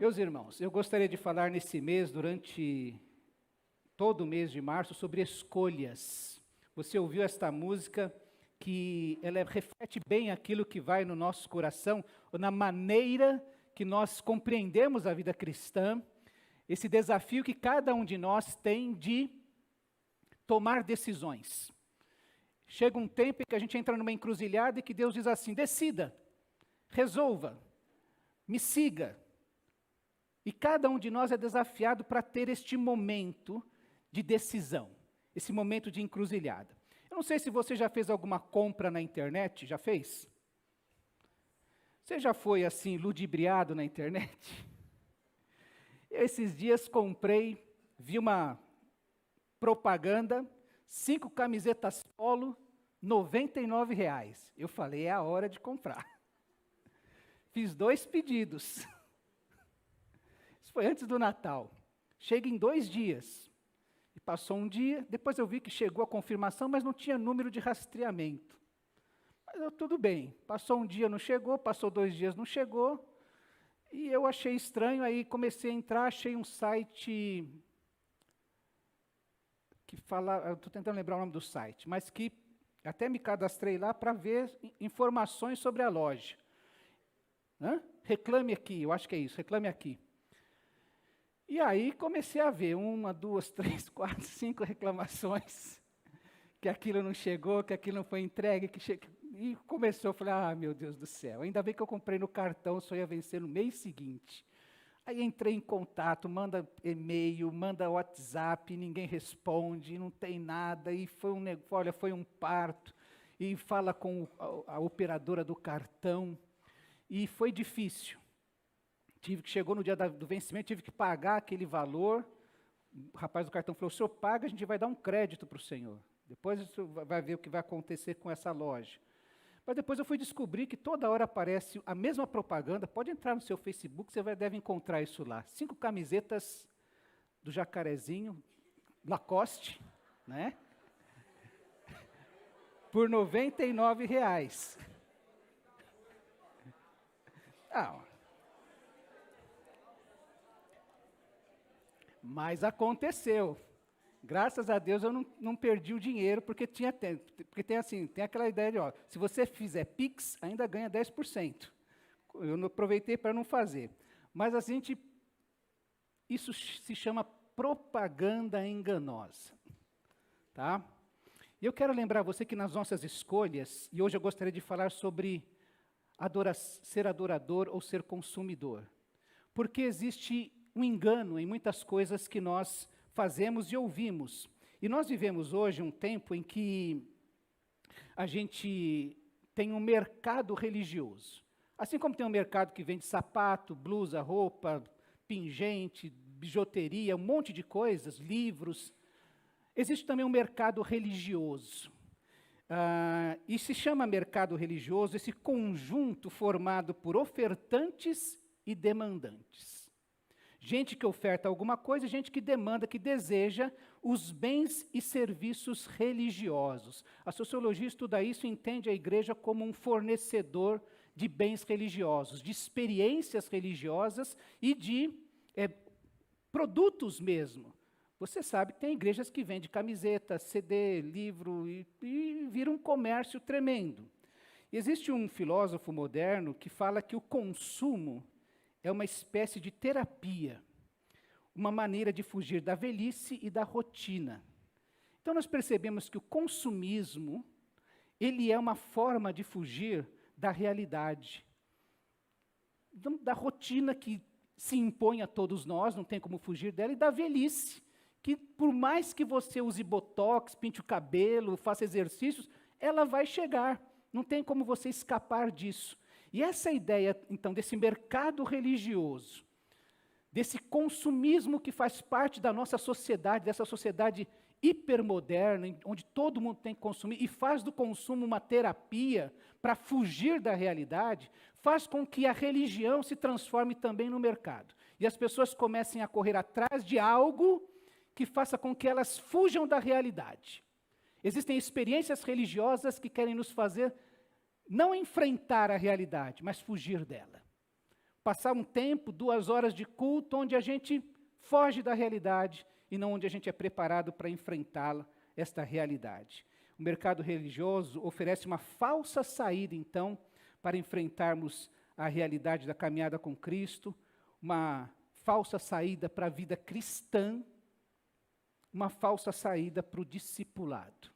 Meus irmãos, eu gostaria de falar nesse mês, durante todo o mês de março, sobre escolhas. Você ouviu esta música, que ela reflete bem aquilo que vai no nosso coração, ou na maneira que nós compreendemos a vida cristã, esse desafio que cada um de nós tem de tomar decisões. Chega um tempo em que a gente entra numa encruzilhada e que Deus diz assim: decida, resolva, me siga. E cada um de nós é desafiado para ter este momento de decisão, esse momento de encruzilhada. Eu não sei se você já fez alguma compra na internet, já fez? Você já foi assim, ludibriado na internet? Eu esses dias comprei, vi uma propaganda, 5 camisetas polo, R$ 99. Eu falei, é a hora de comprar. Fiz 2 pedidos. Isso foi antes do Natal. Chega em 2 dias. E passou um dia, depois eu vi que chegou a confirmação, mas não tinha número de rastreamento. Mas tudo bem, passou um dia, não chegou, passou 2 dias, não chegou. E eu achei estranho, aí comecei a entrar, achei um site que fala, eu estou tentando lembrar o nome do site, mas que até me cadastrei lá para ver informações sobre a loja. Reclame aqui, eu acho que é isso, reclame aqui. E aí comecei a ver 1, 2, 3, 4, 5 reclamações, que aquilo não chegou, que aquilo não foi entregue, e começou, eu falei, meu Deus do céu, ainda bem que eu comprei no cartão, só ia vencer no mês seguinte. Aí entrei em contato, manda e-mail, manda WhatsApp, ninguém responde, não tem nada, e foi um parto, e fala com a operadora do cartão, e foi difícil. Chegou no dia do vencimento, tive que pagar aquele valor. O rapaz do cartão falou, o senhor paga, a gente vai dar um crédito para o senhor. Depois o senhor vai ver o que vai acontecer com essa loja. Mas depois eu fui descobrir que toda hora aparece a mesma propaganda. Pode entrar no seu Facebook, você deve encontrar isso lá. 5 camisetas do Jacarezinho, Lacoste, né? Por R$ 99. Mas aconteceu. Graças a Deus eu não perdi o dinheiro, porque tem aquela ideia de, se você fizer Pix, ainda ganha 10%. Eu não aproveitei para não fazer. Mas isso se chama propaganda enganosa. Tá? E eu quero lembrar você que nas nossas escolhas, e hoje eu gostaria de falar sobre ser adorador ou ser consumidor. Porque existe um engano em muitas coisas que nós fazemos e ouvimos. E nós vivemos hoje um tempo em que a gente tem um mercado religioso. Assim como tem um mercado que vende sapato, blusa, roupa, pingente, bijuteria, um monte de coisas, livros, existe também um mercado religioso. E se chama mercado religioso esse conjunto formado por ofertantes e demandantes. Gente que oferta alguma coisa, gente que demanda, que deseja os bens e serviços religiosos. A sociologia estuda isso e entende a igreja como um fornecedor de bens religiosos, de experiências religiosas e de produtos mesmo. Você sabe que tem igrejas que vendem camiseta, CD, livro, e vira um comércio tremendo. Existe um filósofo moderno que fala que o consumo é uma espécie de terapia, uma maneira de fugir da velhice e da rotina. Então nós percebemos que o consumismo, ele é uma forma de fugir da realidade, da rotina que se impõe a todos nós, não tem como fugir dela, e da velhice, que por mais que você use botox, pinte o cabelo, faça exercícios, ela vai chegar, não tem como você escapar disso. E essa ideia, então, desse mercado religioso, desse consumismo que faz parte da nossa sociedade, dessa sociedade hipermoderna, onde todo mundo tem que consumir, e faz do consumo uma terapia para fugir da realidade, faz com que a religião se transforme também no mercado. E as pessoas comecem a correr atrás de algo que faça com que elas fujam da realidade. Existem experiências religiosas que querem nos fazer não enfrentar a realidade, mas fugir dela. passar um tempo, 2 horas de culto, onde a gente foge da realidade e não onde a gente é preparado para enfrentá-la, esta realidade. O mercado religioso oferece uma falsa saída, então, para enfrentarmos a realidade da caminhada com Cristo, uma falsa saída para a vida cristã, uma falsa saída para o discipulado.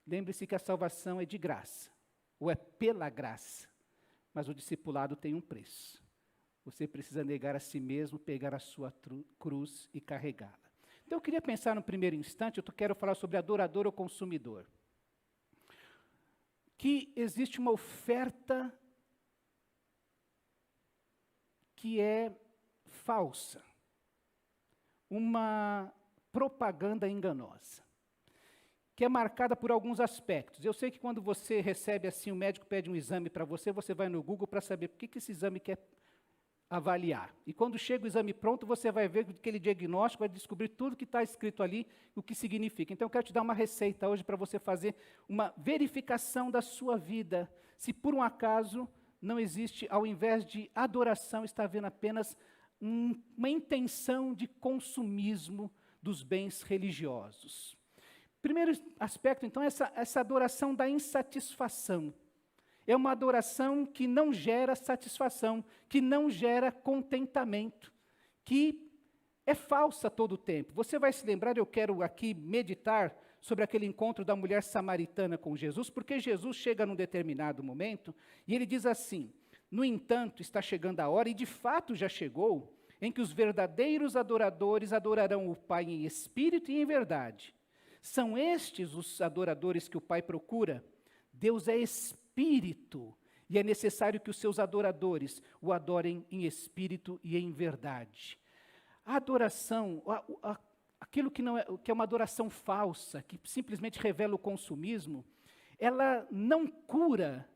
Lembre-se que a salvação é de graça, ou é pela graça, mas o discipulado tem um preço. Você precisa negar a si mesmo, pegar a sua cruz e carregá-la. Então eu queria pensar no primeiro instante, eu quero falar sobre adorador ou consumidor. Que existe uma oferta que é falsa, uma propaganda enganosa, que é marcada por alguns aspectos. Eu sei que quando você recebe assim, o médico pede um exame para você, você vai no Google para saber o que esse exame quer avaliar. E quando chega o exame pronto, você vai ver aquele diagnóstico, vai descobrir tudo que está escrito ali, o que significa. Então, eu quero te dar uma receita hoje para você fazer uma verificação da sua vida. Se por um acaso não existe, ao invés de adoração, está havendo apenas uma intenção de consumismo dos bens religiosos. Primeiro aspecto, então, é essa adoração da insatisfação. É uma adoração que não gera satisfação, que não gera contentamento, que é falsa todo o tempo. Você vai se lembrar, eu quero aqui meditar sobre aquele encontro da mulher samaritana com Jesus, porque Jesus chega num determinado momento e ele diz assim: no entanto, está chegando a hora, e de fato já chegou, em que os verdadeiros adoradores adorarão o Pai em espírito e em verdade. São estes os adoradores que o Pai procura? Deus é espírito, e é necessário que os seus adoradores o adorem em espírito e em verdade. A adoração, aquilo que é uma adoração falsa, que simplesmente revela o consumismo, ela não cura,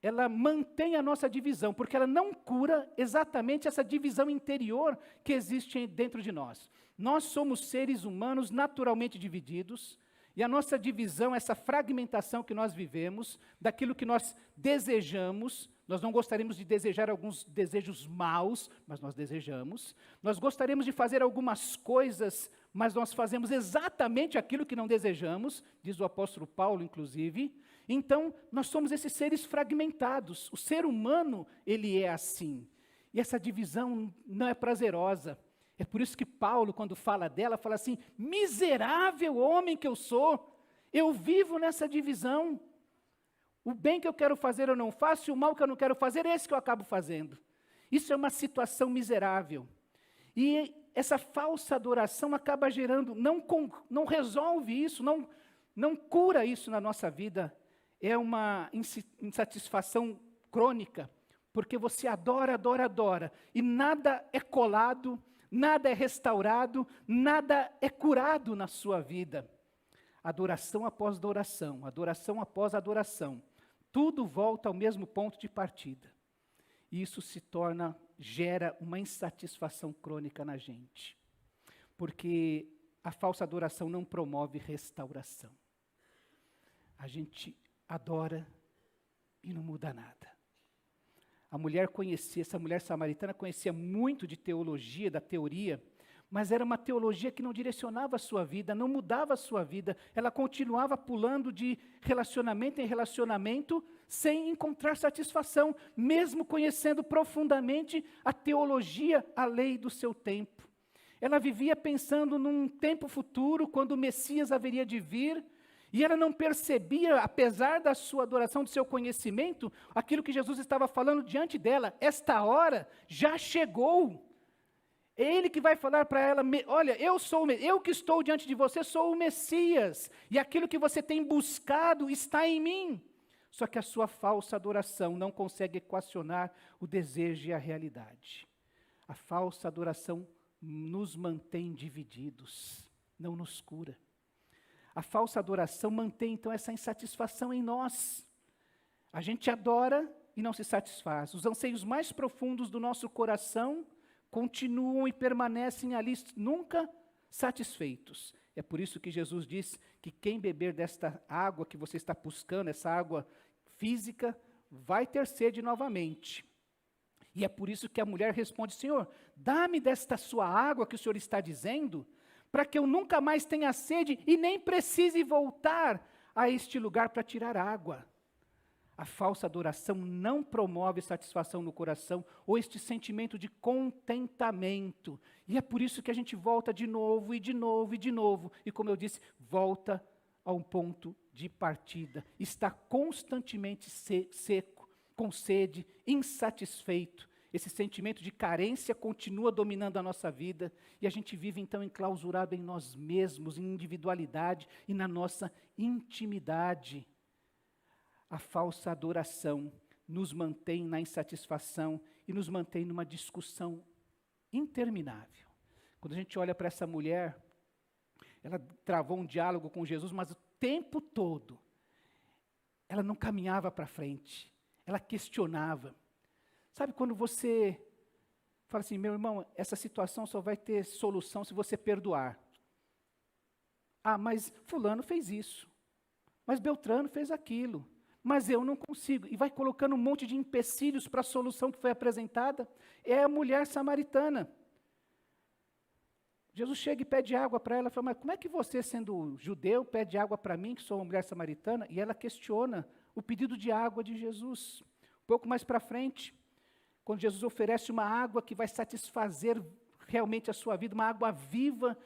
ela mantém a nossa divisão, porque ela não cura exatamente essa divisão interior que existe dentro de nós. Nós somos seres humanos naturalmente divididos, e a nossa divisão, essa fragmentação que nós vivemos, daquilo que nós desejamos, nós não gostaríamos de desejar alguns desejos maus, mas nós desejamos. Nós gostaríamos de fazer algumas coisas, mas nós fazemos exatamente aquilo que não desejamos, diz o apóstolo Paulo, inclusive. Então, nós somos esses seres fragmentados. O ser humano, ele é assim. E essa divisão não é prazerosa. É por isso que Paulo, quando fala dela, fala assim: miserável homem que eu sou, eu vivo nessa divisão. O bem que eu quero fazer eu não faço, e o mal que eu não quero fazer é esse que eu acabo fazendo. Isso é uma situação miserável. E essa falsa adoração acaba gerando, não resolve isso, não cura isso na nossa vida. É uma insatisfação crônica, porque você adora, adora, adora, e nada é colado, nada é restaurado, nada é curado na sua vida. Adoração após adoração após adoração. Tudo volta ao mesmo ponto de partida. E isso gera uma insatisfação crônica na gente. Porque a falsa adoração não promove restauração. A gente adora e não muda nada. Essa mulher samaritana conhecia muito de teologia, da teoria, mas era uma teologia que não direcionava a sua vida, não mudava a sua vida. Ela continuava pulando de relacionamento em relacionamento, sem encontrar satisfação, mesmo conhecendo profundamente a teologia, a lei do seu tempo. Ela vivia pensando num tempo futuro, quando o Messias haveria de vir, e ela não percebia, apesar da sua adoração, do seu conhecimento, aquilo que Jesus estava falando diante dela. Esta hora já chegou. É Ele que vai falar para ela: olha, eu que estou diante de você, sou o Messias, e aquilo que você tem buscado está em mim. Só que a sua falsa adoração não consegue equacionar o desejo e a realidade. A falsa adoração nos mantém divididos, não nos cura. A falsa adoração mantém, então, essa insatisfação em nós. A gente adora e não se satisfaz. Os anseios mais profundos do nosso coração continuam e permanecem ali, nunca satisfeitos. É por isso que Jesus diz que quem beber desta água que você está buscando, essa água física, vai ter sede novamente. E é por isso que a mulher responde: Senhor, dá-me desta sua água que o Senhor está dizendo, para que eu nunca mais tenha sede e nem precise voltar a este lugar para tirar água. A falsa adoração não promove satisfação no coração ou este sentimento de contentamento. E é por isso que a gente volta de novo e de novo e de novo. E como eu disse, volta a um ponto de partida. Está constantemente seco, com sede, insatisfeito. Esse sentimento de carência continua dominando a nossa vida. E a gente vive então enclausurado em nós mesmos, em individualidade e na nossa intimidade. A falsa adoração nos mantém na insatisfação e nos mantém numa discussão interminável. Quando a gente olha para essa mulher, ela travou um diálogo com Jesus, mas o tempo todo ela não caminhava para frente, ela questionava. Sabe quando você fala assim: meu irmão, essa situação só vai ter solução se você perdoar. Ah, mas fulano fez isso, mas Beltrano fez aquilo. Mas eu não consigo. E vai colocando um monte de empecilhos para a solução que foi apresentada. É a mulher samaritana. Jesus chega e pede água para ela. Fala: mas como é que você, sendo judeu, pede água para mim, que sou uma mulher samaritana? E ela questiona o pedido de água de Jesus. Um pouco mais para frente, quando Jesus oferece uma água que vai satisfazer realmente a sua vida, uma água viva,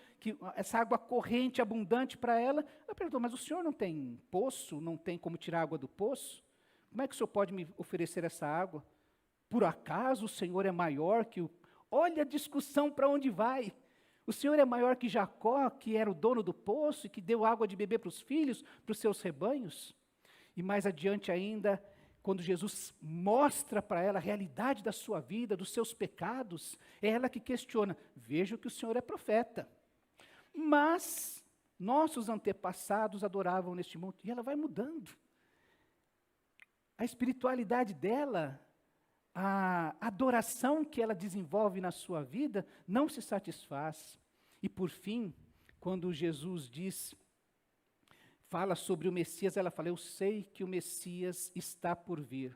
essa água corrente, abundante para ela. Ela perguntou: mas o senhor não tem poço? Não tem como tirar água do poço? Como é que o senhor pode me oferecer essa água? Por acaso o senhor é maior que o... Olha a discussão para onde vai. O senhor é maior que Jacó, que era o dono do poço e que deu água de beber para os filhos, para os seus rebanhos? E mais adiante ainda, quando Jesus mostra para ela a realidade da sua vida, dos seus pecados, é ela que questiona: vejo que o Senhor é profeta, mas nossos antepassados adoravam neste monte. E ela vai mudando. A espiritualidade dela, a adoração que ela desenvolve na sua vida, não se satisfaz. E por fim, quando Jesus fala sobre o Messias, ela fala: eu sei que o Messias está por vir.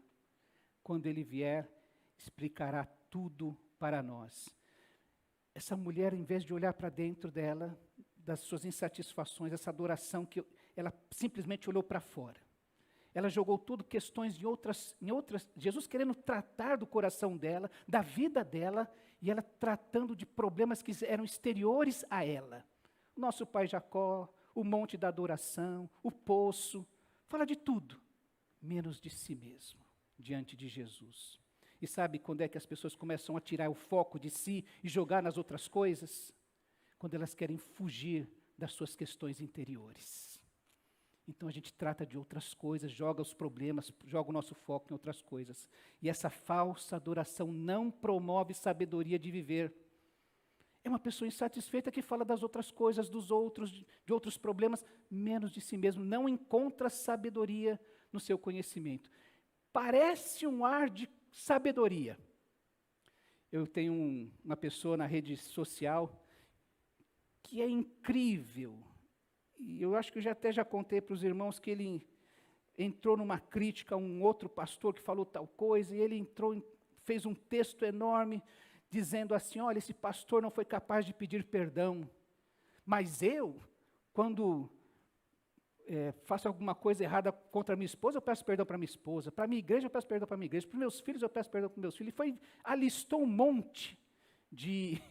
Quando ele vier, explicará tudo para nós. Essa mulher, em vez de olhar para dentro dela, das suas insatisfações, essa adoração que ela simplesmente olhou para fora. Ela jogou tudo, questões em outras, Jesus querendo tratar do coração dela, da vida dela, e ela tratando de problemas que eram exteriores a ela. Nosso pai Jacó, o monte da adoração, o poço, fala de tudo, menos de si mesmo, diante de Jesus. E sabe quando é que as pessoas começam a tirar o foco de si e jogar nas outras coisas? Quando elas querem fugir das suas questões interiores. Então a gente trata de outras coisas, joga os problemas, joga o nosso foco em outras coisas. E essa falsa adoração não promove sabedoria de viver. É uma pessoa insatisfeita que fala das outras coisas, dos outros, de outros problemas, menos de si mesmo. Não encontra sabedoria no seu conhecimento. Parece um ar de sabedoria. Eu tenho uma pessoa na rede social que é incrível. E eu acho que eu já contei para os irmãos que ele entrou numa crítica a um outro pastor que falou tal coisa, e ele fez um texto enorme, dizendo assim: olha, esse pastor não foi capaz de pedir perdão, mas eu, quando faço alguma coisa errada contra a minha esposa, eu peço perdão para minha esposa, para a minha igreja eu peço perdão para a minha igreja, para os meus filhos eu peço perdão para os meus filhos. E alistou um monte de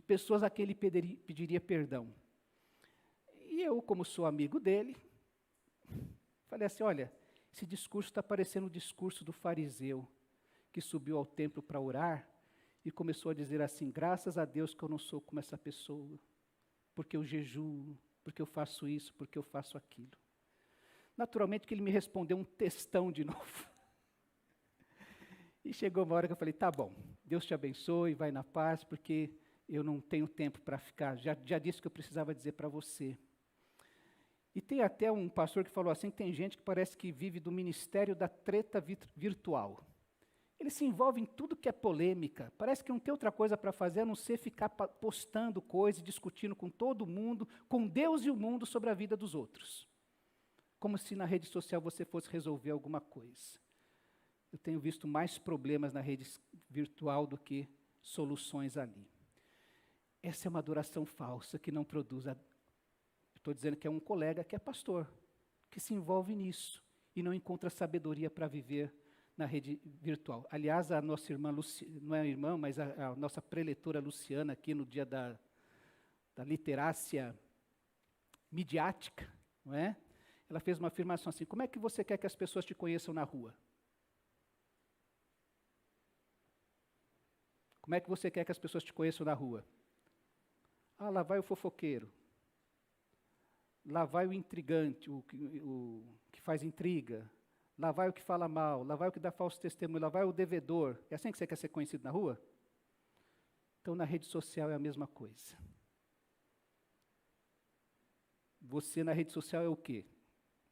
pessoas a quem ele pediria perdão. E eu, como sou amigo dele, falei assim: olha, esse discurso está parecendo o discurso do fariseu, que subiu ao templo para orar, e começou a dizer assim: graças a Deus que eu não sou como essa pessoa, porque eu jejuo, porque eu faço isso, porque eu faço aquilo. Naturalmente que ele me respondeu um textão de novo. E chegou uma hora que eu falei: tá bom, Deus te abençoe, vai na paz, porque eu não tenho tempo para ficar, já disse o que eu precisava dizer para você. E tem até um pastor que falou assim: tem gente que parece que vive do ministério da treta virtual. Ele se envolve em tudo que é polêmica, parece que não tem outra coisa para fazer a não ser ficar postando coisas, discutindo com todo mundo, com Deus e o mundo sobre a vida dos outros. Como se na rede social você fosse resolver alguma coisa. eu tenho visto mais problemas na rede virtual do que soluções ali. Essa é uma adoração falsa que não produz. Estou dizendo que é um colega que é pastor, que se envolve nisso e não encontra sabedoria para viver na rede virtual. Aliás, a nossa irmã, não é irmã, mas a nossa preletora Luciana, aqui no dia da literácia midiática, não é? Ela fez uma afirmação assim: como é que você quer que as pessoas te conheçam na rua? Como é que você quer que as pessoas te conheçam na rua? Ah, lá vai o fofoqueiro. Lá vai o intrigante, o que faz intriga. Lá vai o que fala mal. Lá vai o que dá falso testemunho. Lá vai o devedor. É assim que você quer ser conhecido na rua? Então, na rede social é a mesma coisa. Você na rede social é o quê?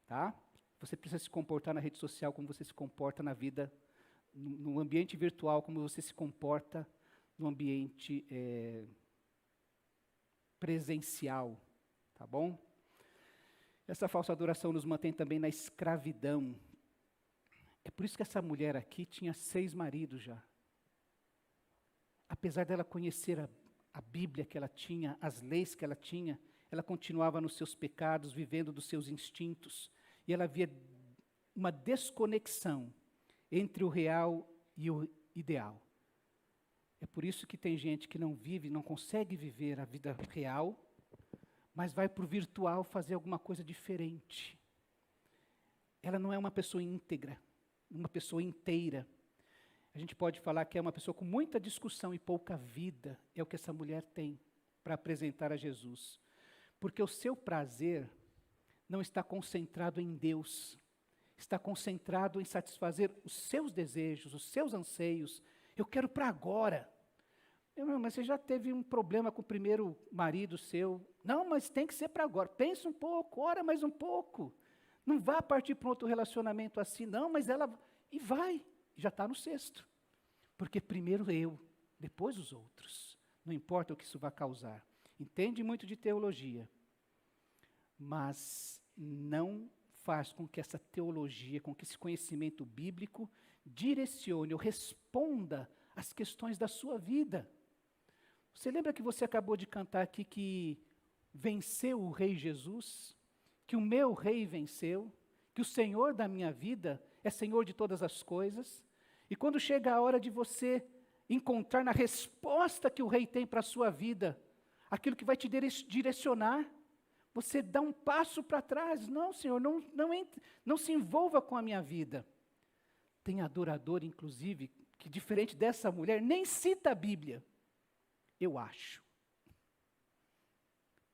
Tá? Você precisa se comportar na rede social como você se comporta na vida, no ambiente virtual, como você se comporta no ambiente presencial, tá bom? Essa falsa adoração nos mantém também na escravidão. É por isso que essa mulher aqui tinha 6 maridos já. Apesar dela conhecer a Bíblia que ela tinha, as leis que ela tinha, ela continuava nos seus pecados, vivendo dos seus instintos. E ela via uma desconexão entre o real e o ideal. É por isso que tem gente que não vive, não consegue viver a vida real, mas vai para o virtual fazer alguma coisa diferente. Ela não é uma pessoa íntegra, uma pessoa inteira. A gente pode falar que é uma pessoa com muita discussão e pouca vida, é o que essa mulher tem para apresentar a Jesus. Porque o seu prazer não está concentrado em Deus, está concentrado em satisfazer os seus desejos, os seus anseios. Eu quero para agora. Mas você já teve um problema com o primeiro marido seu? Não, mas tem que ser para agora. Pensa um pouco, ora mais um pouco. Não vá partir para outro relacionamento assim, não, mas ela... E vai, já está no 6º. Porque primeiro eu, depois os outros. Não importa o que isso vai causar. Entende muito de teologia, mas não faz com que essa teologia, com que esse conhecimento bíblico direcione ou responda às questões da sua vida. Você lembra que você acabou de cantar aqui que venceu o Rei Jesus? Que o meu Rei venceu? Que o Senhor da minha vida é Senhor de todas as coisas? E quando chega a hora de você encontrar na resposta que o Rei tem para a sua vida, aquilo que vai te direcionar, você dá um passo para trás. Não, Senhor, não se envolva com a minha vida. Tem adorador, inclusive, que diferente dessa mulher, nem cita a Bíblia. Eu acho.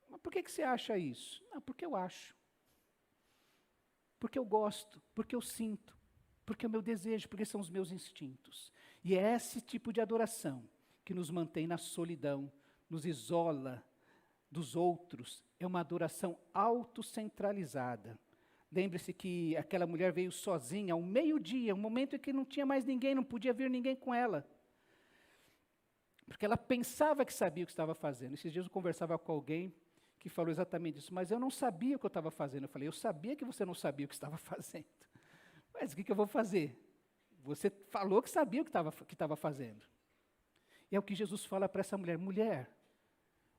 Mas por que você acha isso? Não, porque eu acho. Porque eu gosto, porque eu sinto, porque é o meu desejo, porque são os meus instintos. E é esse tipo de adoração que nos mantém na solidão, nos isola dos outros. É uma adoração autocentralizada. Lembre-se que aquela mulher veio sozinha ao meio-dia, um momento em que não tinha mais ninguém, não podia vir ninguém com ela. Porque ela pensava que sabia o que estava fazendo. Esses dias eu conversava com alguém que falou exatamente isso, mas eu não sabia o que eu estava fazendo. Eu falei, eu sabia que você não sabia o que estava fazendo. Mas o que eu vou fazer? Você falou que sabia o que estava fazendo. E é o que Jesus fala para essa mulher. Mulher,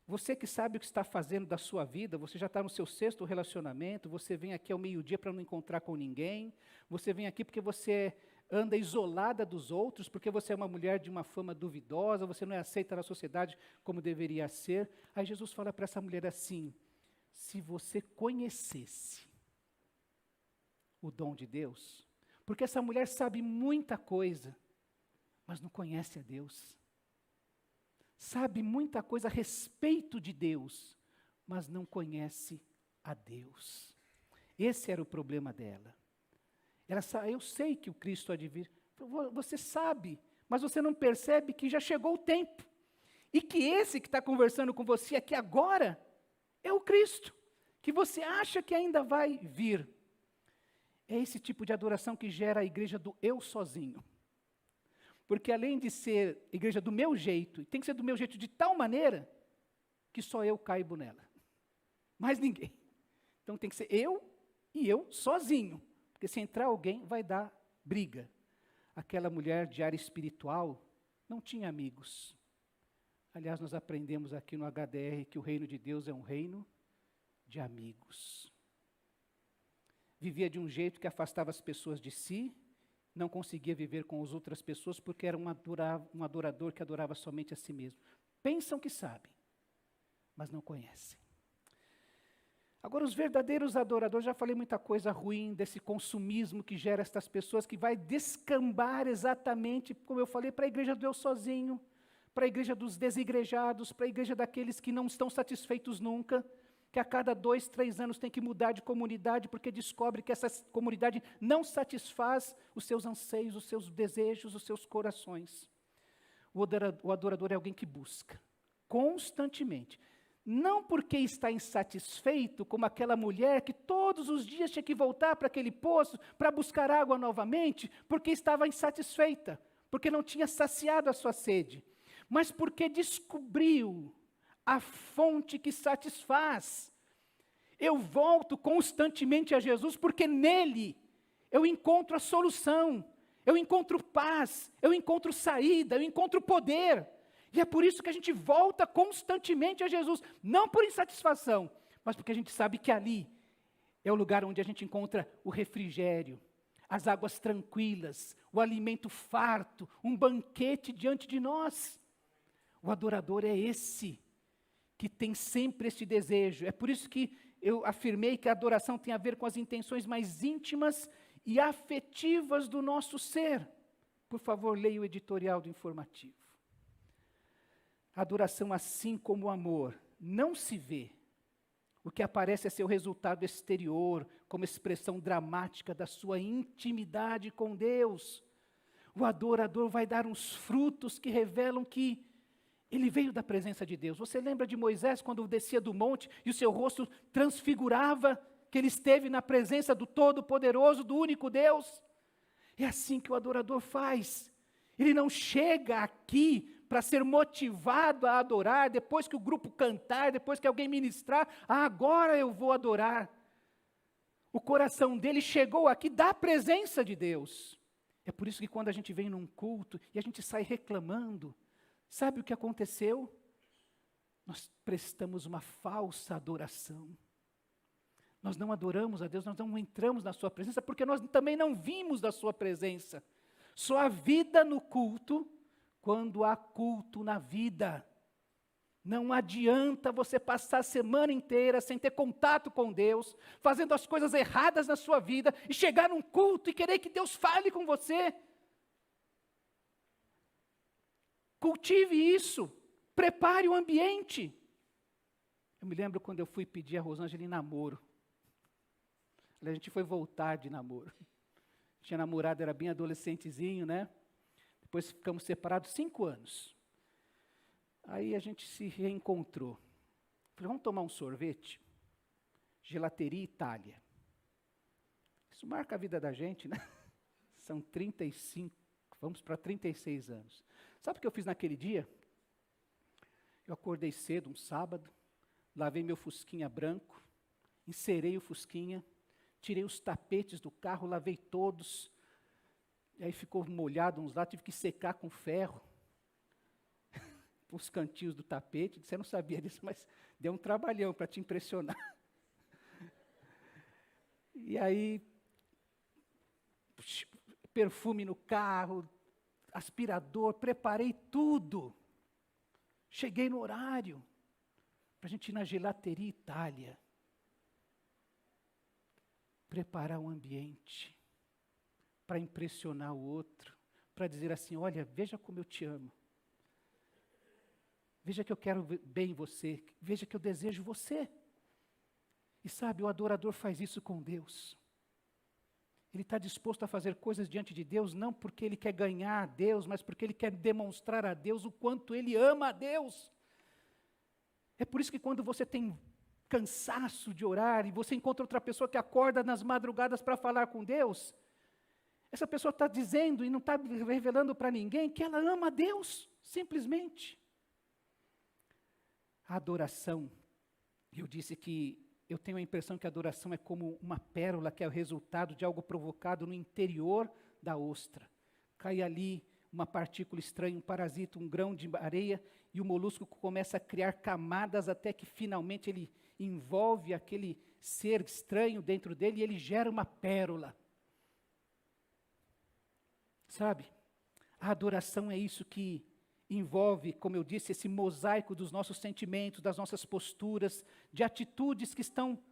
você que sabe o que está fazendo da sua vida, você já está no seu 6º relacionamento, você vem aqui ao meio-dia para não encontrar com ninguém, você vem aqui porque você anda isolada dos outros, porque você é uma mulher de uma fama duvidosa, você não é aceita na sociedade como deveria ser. Aí Jesus fala para essa mulher assim, se você conhecesse o dom de Deus, porque essa mulher sabe muita coisa, mas não conhece a Deus. Sabe muita coisa a respeito de Deus, mas não conhece a Deus. Esse era o problema dela. Eu sei que o Cristo há de vir. Você sabe, mas você não percebe que já chegou o tempo. E que esse que está conversando com você aqui agora, é o Cristo, que você acha que ainda vai vir. É esse tipo de adoração que gera a igreja do eu sozinho. Porque além de ser igreja do meu jeito, tem que ser do meu jeito de tal maneira que só eu caibo nela. Mais ninguém. Então tem que ser eu e eu sozinho. Porque se entrar alguém, vai dar briga. aquela mulher de área espiritual não tinha amigos. Aliás, nós aprendemos aqui no HDR que o reino de Deus é um reino de amigos. Vivia de um jeito que afastava as pessoas de si, não conseguia viver com as outras pessoas porque era um adorador que adorava somente a si mesmo. Pensam que sabem, mas não conhecem. Agora, os verdadeiros adoradores, já falei muita coisa ruim desse consumismo que gera estas pessoas, que vai descambar exatamente, como eu falei, para a igreja do eu sozinho, para a igreja dos desigrejados, para a igreja daqueles que não estão satisfeitos nunca, que a cada 2, 3 anos tem que mudar de comunidade, porque descobre que essa comunidade não satisfaz os seus anseios, os seus desejos, os seus corações. O adorador é alguém que busca, constantemente. Não porque está insatisfeito, como aquela mulher que todos os dias tinha que voltar para aquele poço para buscar água novamente, porque estava insatisfeita, porque não tinha saciado a sua sede, mas porque descobriu a fonte que satisfaz. Eu volto constantemente a Jesus, porque nele eu encontro a solução, eu encontro paz, eu encontro saída, eu encontro poder. E é por isso que a gente volta constantemente a Jesus, não por insatisfação, mas porque a gente sabe que ali é o lugar onde a gente encontra o refrigério, as águas tranquilas, o alimento farto, um banquete diante de nós. O adorador é esse, que tem sempre esse desejo. É por isso que eu afirmei que a adoração tem a ver com as intenções mais íntimas e afetivas do nosso ser. Por favor, leia o editorial do informativo. A adoração, assim como o amor, não se vê. O que aparece é seu resultado exterior, como expressão dramática da sua intimidade com Deus. O adorador vai dar uns frutos que revelam que ele veio da presença de Deus. Você lembra de Moisés quando descia do monte e o seu rosto transfigurava que ele esteve na presença do Todo-Poderoso, do único Deus? É assim que o adorador faz. Ele não chega aqui para ser motivado a adorar, depois que o grupo cantar, depois que alguém ministrar, agora eu vou adorar. O coração dele chegou aqui da presença de Deus. É por isso que quando a gente vem num culto e a gente sai reclamando, sabe o que aconteceu? Nós prestamos uma falsa adoração. Nós não adoramos a Deus, nós não entramos na sua presença, porque nós também não vimos da sua presença. Só há vida no culto quando há culto na vida. Não adianta você passar a semana inteira sem ter contato com Deus, fazendo as coisas erradas na sua vida, e chegar num culto e querer que Deus fale com você. Cultive isso, prepare o ambiente. Eu me lembro quando eu fui pedir a Rosângela em namoro. A gente foi voltar de namoro. Tinha namorado, era bem adolescentezinho, né? Depois ficamos separados 5 anos. Aí a gente se reencontrou. Falei, vamos tomar um sorvete? Gelateria Itália. Isso marca a vida da gente, né? São 35, vamos para 36 anos. Sabe o que eu fiz naquele dia? Eu acordei cedo, um sábado, lavei meu fusquinha branco, encerei o fusquinha, tirei os tapetes do carro, lavei todos, e aí ficou molhado uns lá, tive que secar com ferro, os cantinhos do tapete. Você não sabia disso, mas deu um trabalhão para te impressionar. E aí, perfume no carro, aspirador, preparei tudo. Cheguei no horário, para a gente ir na Gelateria Itália. Preparar um ambiente, para impressionar o outro, para dizer assim, olha, veja como eu te amo. Veja que eu quero bem você, veja que eu desejo você. E sabe, o adorador faz isso com Deus. Ele está disposto a fazer coisas diante de Deus, não porque ele quer ganhar a Deus, mas porque ele quer demonstrar a Deus o quanto ele ama a Deus. É por isso que quando você tem cansaço de orar, e você encontra outra pessoa que acorda nas madrugadas para falar com Deus, essa pessoa está dizendo e não está revelando para ninguém que ela ama a Deus, simplesmente. A adoração, eu disse que eu tenho a impressão que a adoração é como uma pérola que é o resultado de algo provocado no interior da ostra. cai ali uma partícula estranha, um parasita, um grão de areia, e o molusco começa a criar camadas até que finalmente ele envolve aquele ser estranho dentro dele e ele gera uma pérola. Sabe? A adoração é isso que envolve, como eu disse, esse mosaico dos nossos sentimentos, das nossas posturas, de atitudes que estão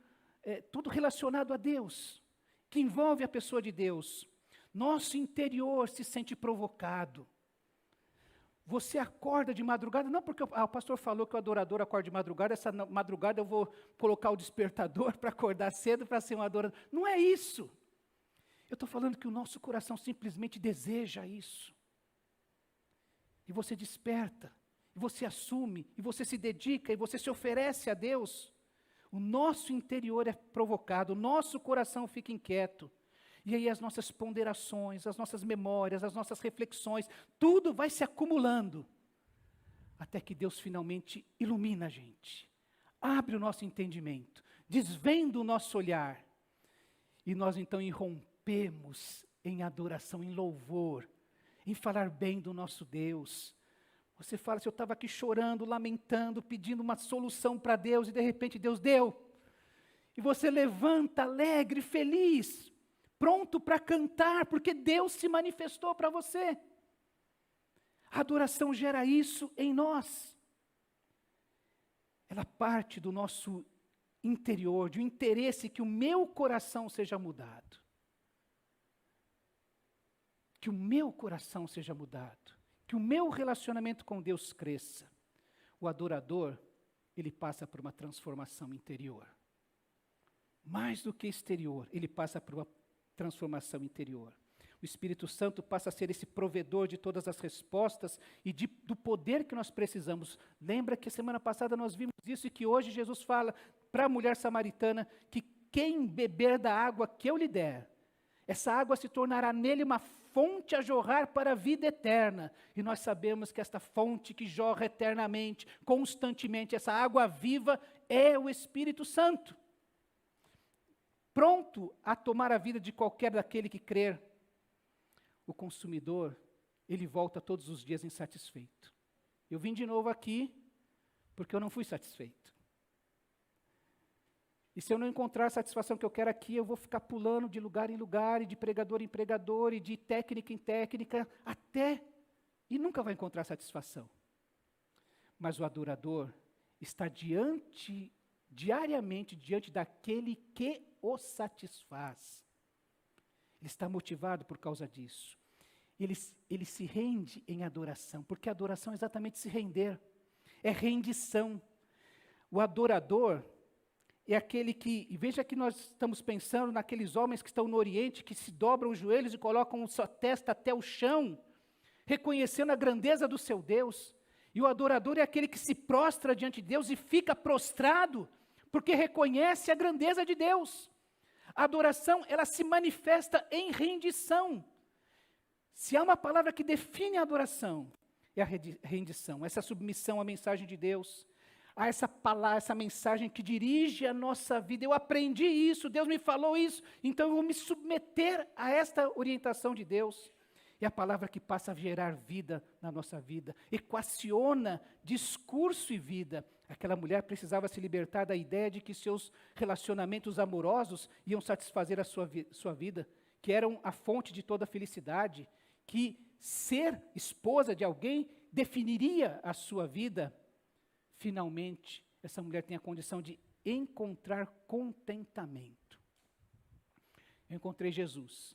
tudo relacionado a Deus, que envolve a pessoa de Deus. Nosso interior se sente provocado. Você acorda de madrugada, não porque o pastor falou que o adorador acorda de madrugada, essa madrugada eu vou colocar o despertador para acordar cedo para ser um adorador. Não é isso. Eu estou falando que o nosso coração simplesmente deseja isso. E você desperta, e você assume, e você se dedica, e você se oferece a Deus. O nosso interior é provocado, o nosso coração fica inquieto. E aí as nossas ponderações, as nossas memórias, as nossas reflexões, tudo vai se acumulando. Até que Deus finalmente ilumina a gente. Abre o nosso entendimento, desvenda o nosso olhar. E nós então irrompemos em adoração, em louvor, em falar bem do nosso Deus. Você fala, se eu estava aqui chorando, lamentando, pedindo uma solução para Deus, e de repente Deus deu. E você levanta alegre, feliz, pronto para cantar, porque Deus se manifestou para você. A adoração gera isso em nós. Ela parte do nosso interior, de um interesse que o meu coração seja mudado. Que o meu coração seja mudado. Que o meu relacionamento com Deus cresça. O adorador, ele passa por uma transformação interior. Mais do que exterior, ele passa por uma transformação interior. O Espírito Santo passa a ser esse provedor de todas as respostas e do poder que nós precisamos. Lembra que semana passada nós vimos isso e que hoje Jesus fala para a mulher samaritana que quem beber da água que eu lhe der, essa água se tornará nele uma fonte a jorrar para a vida eterna. E nós sabemos que esta fonte que jorra eternamente, constantemente, essa água viva é o Espírito Santo. Pronto a tomar a vida de qualquer daquele que crer. O consumidor, ele volta todos os dias insatisfeito. Eu vim de novo aqui porque eu não fui satisfeito. E se eu não encontrar a satisfação que eu quero aqui, eu vou ficar pulando de lugar em lugar, e de pregador em pregador, e de técnica em técnica, e nunca vai encontrar satisfação. Mas o adorador está diariamente diante daquele que o satisfaz. Ele está motivado por causa disso. Ele se rende em adoração, porque a adoração é exatamente se render, é rendição. O adorador é aquele que, e veja que nós estamos pensando naqueles homens que estão no Oriente, que se dobram os joelhos e colocam sua testa até o chão, reconhecendo a grandeza do seu Deus. E o adorador é aquele que se prostra diante de Deus e fica prostrado, porque reconhece a grandeza de Deus. A adoração, ela se manifesta em rendição. Se há uma palavra que define a adoração, é a rendição, essa submissão à mensagem de Deus, a essa palavra, essa mensagem que dirige a nossa vida. Eu aprendi isso, Deus me falou isso, então eu vou me submeter a esta orientação de Deus. É a palavra que passa a gerar vida na nossa vida, equaciona discurso e vida. Aquela mulher precisava se libertar da ideia de que seus relacionamentos amorosos iam satisfazer a sua vida, que eram a fonte de toda a felicidade, que ser esposa de alguém definiria a sua vida. Finalmente, essa mulher tem a condição de encontrar contentamento. Eu encontrei Jesus.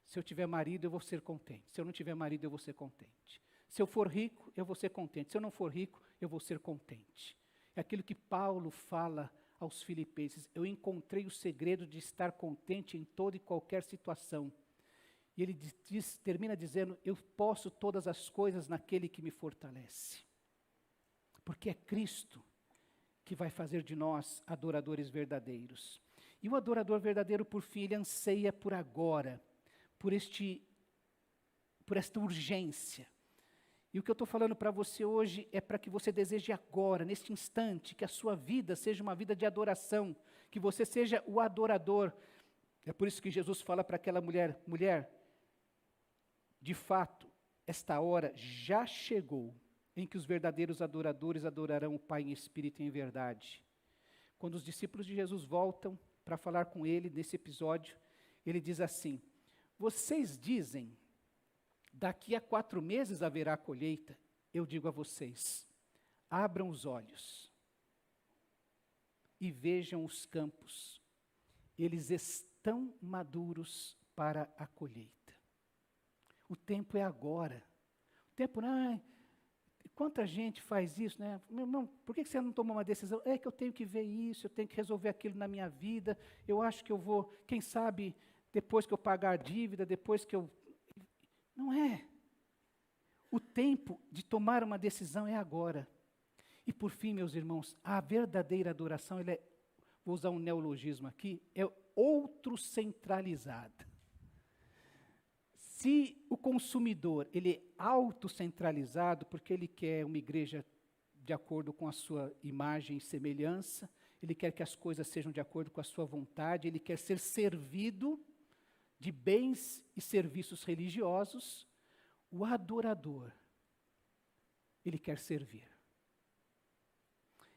Se eu tiver marido, eu vou ser contente. Se eu não tiver marido, eu vou ser contente. Se eu for rico, eu vou ser contente. Se eu não for rico, eu vou ser contente. É aquilo que Paulo fala aos filipenses. Eu encontrei o segredo de estar contente em toda e qualquer situação. E ele termina dizendo, eu posso todas as coisas naquele que me fortalece. Porque é Cristo que vai fazer de nós adoradores verdadeiros. E o adorador verdadeiro, por fim, ele anseia por agora, por esta urgência. E o que eu estou falando para você hoje é para que você deseje agora, neste instante, que a sua vida seja uma vida de adoração, que você seja o adorador. É por isso que Jesus fala para aquela mulher, De fato, esta hora já chegou em que os verdadeiros adoradores adorarão o Pai em espírito e em verdade. Quando os discípulos de Jesus voltam para falar com ele nesse episódio, ele diz assim: vocês dizem, daqui a 4 meses haverá colheita. Eu digo a vocês, abram os olhos e vejam os campos. Eles estão maduros para a colheita. O tempo é agora. O tempo não é... Quanta gente faz isso, né? Meu irmão, por que você não toma uma decisão? É que eu tenho que ver isso, eu tenho que resolver aquilo na minha vida, eu acho que eu vou, quem sabe, depois que eu pagar a dívida, depois que eu... Não é. O tempo de tomar uma decisão é agora. E por fim, meus irmãos, a verdadeira adoração, ela é, vou usar um neologismo aqui, é outrocentralizada. Se o consumidor ele é autocentralizado, porque ele quer uma igreja de acordo com a sua imagem e semelhança, ele quer que as coisas sejam de acordo com a sua vontade, ele quer ser servido de bens e serviços religiosos, o adorador, ele quer servir.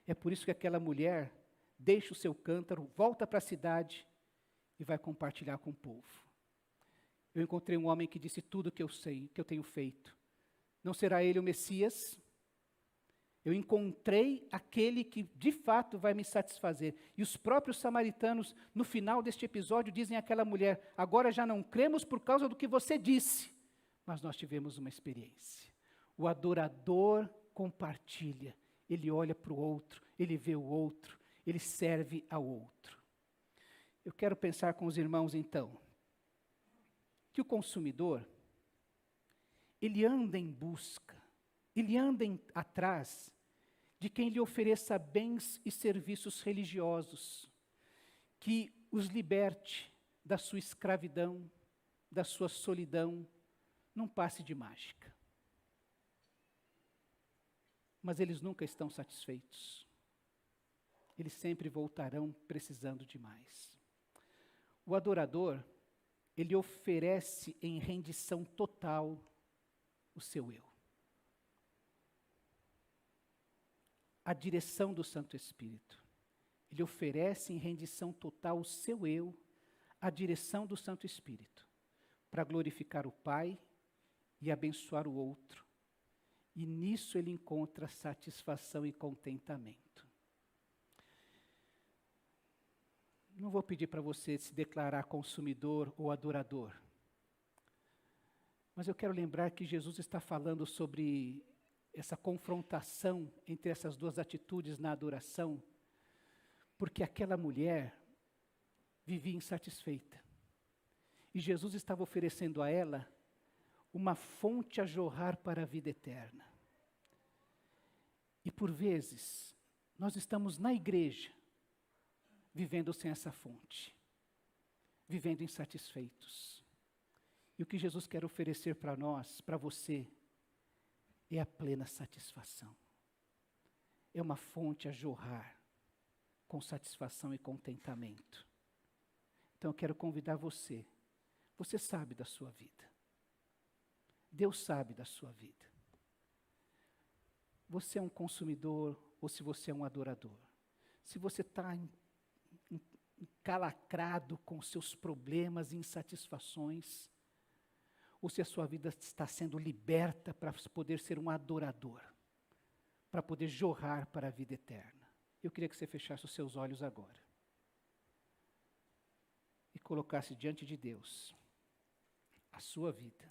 É por isso que aquela mulher deixa o seu cântaro, volta para a cidade e vai compartilhar com o povo. Eu encontrei um homem que disse tudo o que eu sei, que eu tenho feito. Não será ele o Messias? Eu encontrei aquele que de fato vai me satisfazer. E os próprios samaritanos, no final deste episódio, dizem àquela mulher: agora já não cremos por causa do que você disse, mas nós tivemos uma experiência. O adorador compartilha, ele olha para o outro, ele vê o outro, ele serve ao outro. Eu quero pensar com os irmãos então, que o consumidor, ele anda em busca, ele anda atrás de quem lhe ofereça bens e serviços religiosos, que os liberte da sua escravidão, da sua solidão, num passe de mágica. Mas eles nunca estão satisfeitos. Eles sempre voltarão precisando de mais. O adorador, ele oferece em rendição total o seu eu. A direção do Santo Espírito. Ele oferece em rendição total o seu eu, a direção do Santo Espírito, para glorificar o Pai e abençoar o outro. E nisso ele encontra satisfação e contentamento. Não vou pedir para você se declarar consumidor ou adorador. Mas eu quero lembrar que Jesus está falando sobre essa confrontação entre essas duas atitudes na adoração, porque aquela mulher vivia insatisfeita. E Jesus estava oferecendo a ela uma fonte a jorrar para a vida eterna. E por vezes, nós estamos na igreja, vivendo sem essa fonte, vivendo insatisfeitos. E o que Jesus quer oferecer para nós, para você, é a plena satisfação. É uma fonte a jorrar com satisfação e contentamento. Então eu quero convidar você. Você sabe da sua vida. Deus sabe da sua vida. Você é um consumidor ou se você é um adorador. Se você está encalacrado com seus problemas e insatisfações, ou se a sua vida está sendo liberta para poder ser um adorador, para poder jorrar para a vida eterna. Eu queria que você fechasse os seus olhos agora e colocasse diante de Deus a sua vida.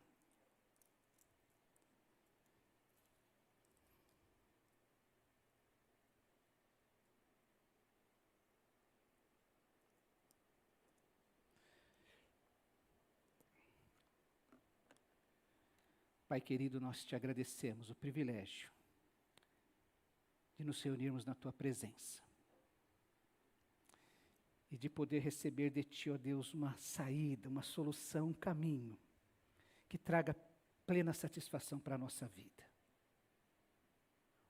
Pai querido, nós te agradecemos o privilégio de nos reunirmos na Tua presença e de poder receber de Ti, ó Deus, uma saída, uma solução, um caminho que traga plena satisfação para a nossa vida.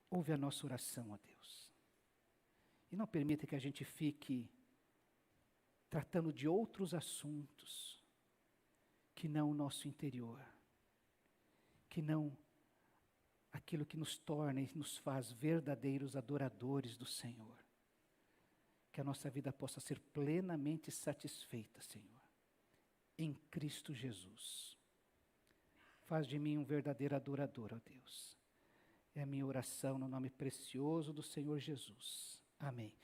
Ouve a nossa oração, ó Deus, e não permita que a gente fique tratando de outros assuntos que não o nosso interior. que não aquilo que nos torna e nos faz verdadeiros adoradores do Senhor. Que a nossa vida possa ser plenamente satisfeita, Senhor, em Cristo Jesus. Faz de mim um verdadeiro adorador, ó Deus. É a minha oração no nome precioso do Senhor Jesus. Amém.